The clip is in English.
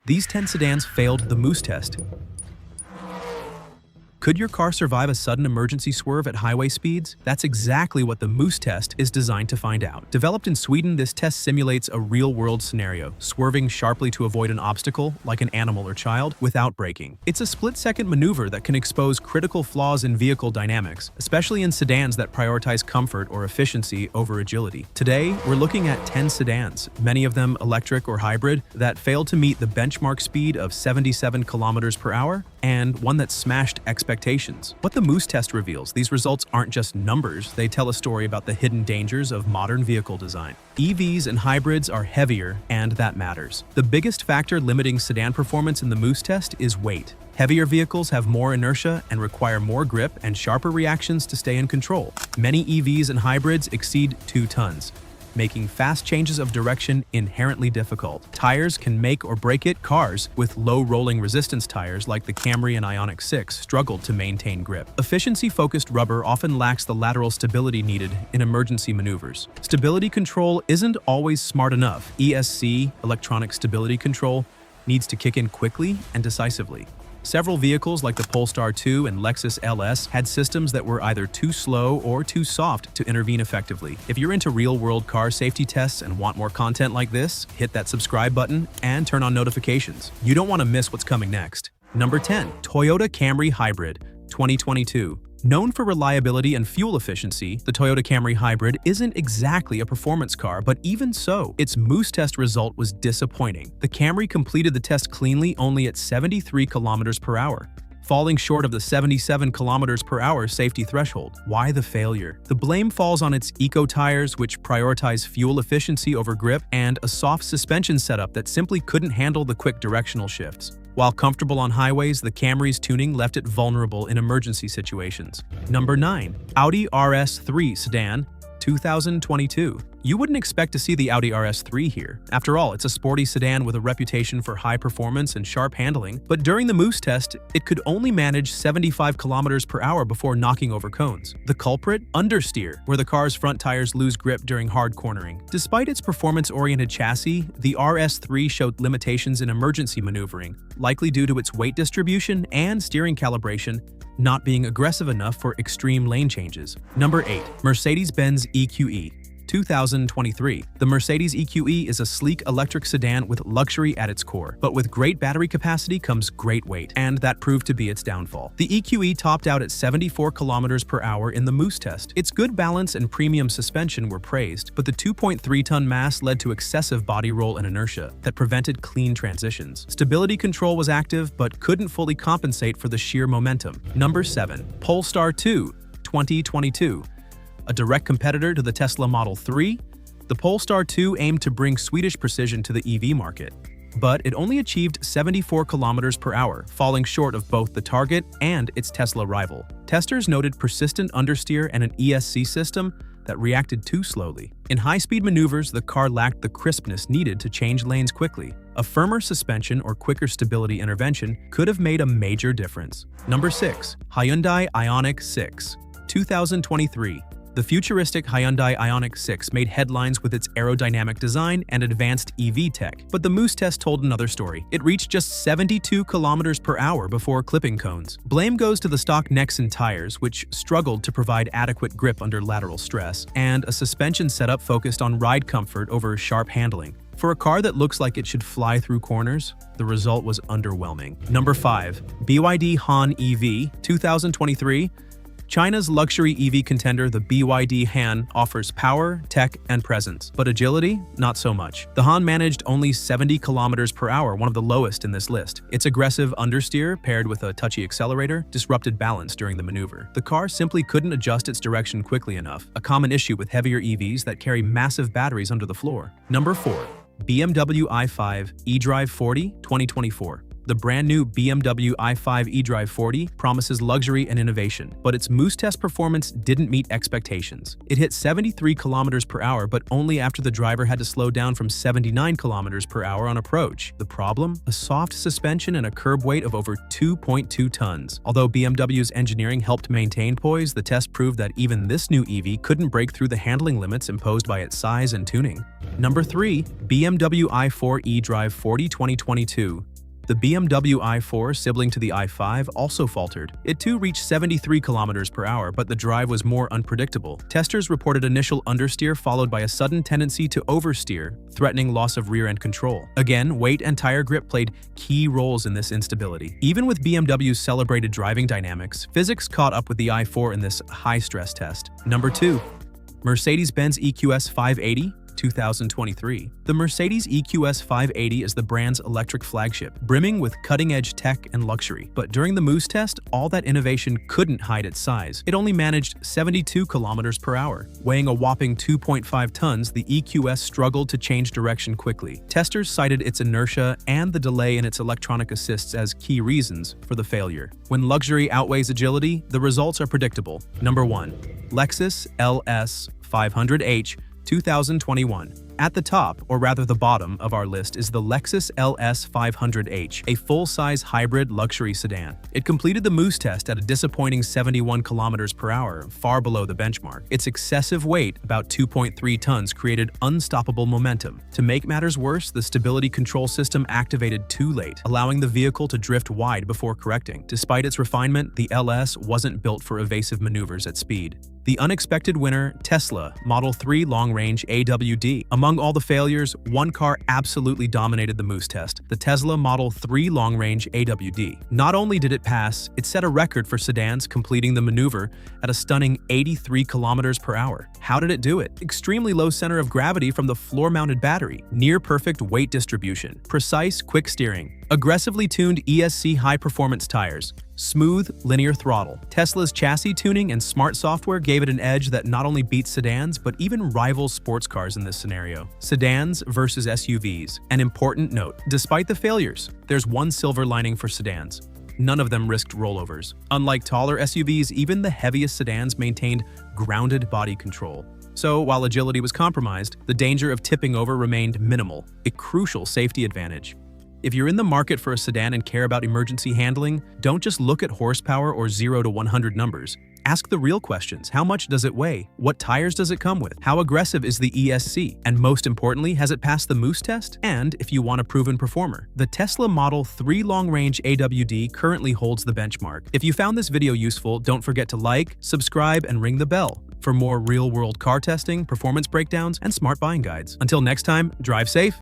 These 10 sedans failed the Moose test. Could your car survive a sudden emergency swerve at highway speeds? That's exactly what the Moose test is designed to find out. Developed in Sweden, this test simulates a real-world scenario, swerving sharply to avoid an obstacle, like an animal or child, without braking. It's a split-second maneuver that can expose critical flaws in vehicle dynamics, especially in sedans that prioritize comfort or efficiency over agility. Today, we're looking at 10 sedans, many of them electric or hybrid, that failed to meet the benchmark speed of 77 kilometers per hour, and one that smashed expectations. What the Moose test reveals, these results aren't just numbers, they tell a story about the hidden dangers of modern vehicle design. EVs and hybrids are heavier, and that matters. The biggest factor limiting sedan performance in the Moose test is weight. Heavier vehicles have more inertia and require more grip and sharper reactions to stay in control. Many EVs and hybrids exceed 2 tons. Making fast changes of direction inherently difficult. Tires can make or break it. Cars with low rolling resistance tires like the Camry and Ioniq 6 struggled to maintain grip. Efficiency-focused rubber often lacks the lateral stability needed in emergency maneuvers. Stability control isn't always smart enough. ESC, electronic stability control, needs to kick in quickly and decisively. Several vehicles like the Polestar 2 and Lexus LS had systems that were either too slow or too soft to intervene effectively. If you're into real-world car safety tests and want more content like this, hit that subscribe button and turn on notifications. You don't want to miss what's coming next. Number 10. Toyota Camry Hybrid, 2022. Known for reliability and fuel efficiency, the Toyota Camry Hybrid isn't exactly a performance car, but even so, its Moose test result was disappointing. The Camry completed the test cleanly only at 73 kilometers per hour, falling short of the 77 kilometers per hour safety threshold. Why the failure? The blame falls on its eco tires, which prioritize fuel efficiency over grip, and a soft suspension setup that simply couldn't handle the quick directional shifts. While comfortable on highways, the Camry's tuning left it vulnerable in emergency situations. Number 9. Audi RS3 Sedan, 2022. You wouldn't expect to see the Audi RS3 here. After all, it's a sporty sedan with a reputation for high performance and sharp handling, but during the Moose test, it could only manage 75 kilometers per hour before knocking over cones. The culprit? Understeer, where the car's front tires lose grip during hard cornering. Despite its performance-oriented chassis, the RS3 showed limitations in emergency maneuvering, likely due to its weight distribution and steering calibration not being aggressive enough for extreme lane changes. Number 8. Mercedes-Benz EQE, 2023. The Mercedes EQE is a sleek electric sedan with luxury at its core, but with great battery capacity comes great weight, and that proved to be its downfall. The EQE topped out at 74 kilometers per hour in the Moose test. Its good balance and premium suspension were praised, but the 2.3-ton mass led to excessive body roll and inertia that prevented clean transitions. Stability control was active, but couldn't fully compensate for the sheer momentum. Number 7. Polestar 2, 2022. A direct competitor to the Tesla Model 3, the Polestar 2 aimed to bring Swedish precision to the EV market, but it only achieved 74 kilometers per hour, falling short of both the target and its Tesla rival. Testers noted persistent understeer and an ESC system that reacted too slowly. In high-speed maneuvers, the car lacked the crispness needed to change lanes quickly. A firmer suspension or quicker stability intervention could have made a major difference. Number 6. Hyundai Ioniq 6, 2023. The futuristic Hyundai Ioniq 6 made headlines with its aerodynamic design and advanced EV tech, but the Moose test told another story. It reached just 72 kilometers per hour before clipping cones. Blame goes to the stock Nexen tires, which struggled to provide adequate grip under lateral stress, and a suspension setup focused on ride comfort over sharp handling. For a car that looks like it should fly through corners, the result was underwhelming. Number 5. BYD Han EV, 2023. China's luxury EV contender, the BYD Han, offers power, tech, and presence, but agility, not so much. The Han managed only 70 kilometers per hour, one of the lowest in this list. Its aggressive understeer, paired with a touchy accelerator, disrupted balance during the maneuver. The car simply couldn't adjust its direction quickly enough, a common issue with heavier EVs that carry massive batteries under the floor. Number 4. BMW i5 eDrive 40, 2024. The brand new BMW i5 eDrive 40 promises luxury and innovation, but its Moose test performance didn't meet expectations. It hit 73 kilometers per hour, but only after the driver had to slow down from 79 kilometers per hour on approach. The problem? A soft suspension and a curb weight of over 2.2 tons. Although BMW's engineering helped maintain poise, the test proved that even this new EV couldn't break through the handling limits imposed by its size and tuning. Number 3. BMW i4 eDrive 40 2022. The BMW i4, sibling to the i5, also faltered. It too reached 73 kilometers per hour, but the drive was more unpredictable. Testers reported initial understeer followed by a sudden tendency to oversteer, threatening loss of rear-end control. Again, weight and tire grip played key roles in this instability. Even with BMW's celebrated driving dynamics, physics caught up with the i4 in this high-stress test. Number 2. Mercedes-Benz EQS 580, 2023. The Mercedes EQS 580 is the brand's electric flagship, brimming with cutting-edge tech and luxury. But during the Moose test, all that innovation couldn't hide its size. It only managed 72 kilometers per hour. Weighing a whopping 2.5 tons, the EQS struggled to change direction quickly. Testers cited its inertia and the delay in its electronic assists as key reasons for the failure. When luxury outweighs agility, the results are predictable. Number 1. Lexus LS 500h, 2021. At the top, or rather the bottom, of our list is the Lexus LS 500h, a full-size hybrid luxury sedan. It completed the Moose test at a disappointing 71 kilometers per hour, far below the benchmark. Its excessive weight, about 2.3 tons, created unstoppable momentum. To make matters worse, the stability control system activated too late, allowing the vehicle to drift wide before correcting. Despite its refinement, the LS wasn't built for evasive maneuvers at speed. The unexpected winner, Tesla Model 3 Long-Range AWD. Among all the failures, one car absolutely dominated the Moose test, the Tesla Model 3 Long-Range AWD. Not only did it pass, it set a record for sedans completing the maneuver at a stunning 83 kilometers per hour. How did it do it? Extremely low center of gravity from the floor-mounted battery, near-perfect weight distribution, precise quick steering, aggressively tuned ESC high-performance tires, smooth, linear throttle. Tesla's chassis tuning and smart software gave it an edge that not only beats sedans, but even rivals sports cars in this scenario. Sedans versus SUVs. An important note, despite the failures, there's one silver lining for sedans. None of them risked rollovers. Unlike taller SUVs, even the heaviest sedans maintained grounded body control. So, while agility was compromised, the danger of tipping over remained minimal, a crucial safety advantage. If you're in the market for a sedan and care about emergency handling, don't just look at horsepower or 0 to 100 numbers. Ask the real questions. How much does it weigh? What tires does it come with? How aggressive is the ESC? And most importantly, has it passed the Moose test? And if you want a proven performer, the Tesla Model 3 Long-Range AWD currently holds the benchmark. If you found this video useful, don't forget to like, subscribe, and ring the bell for more real-world car testing, performance breakdowns, and smart buying guides. Until next time, drive safe.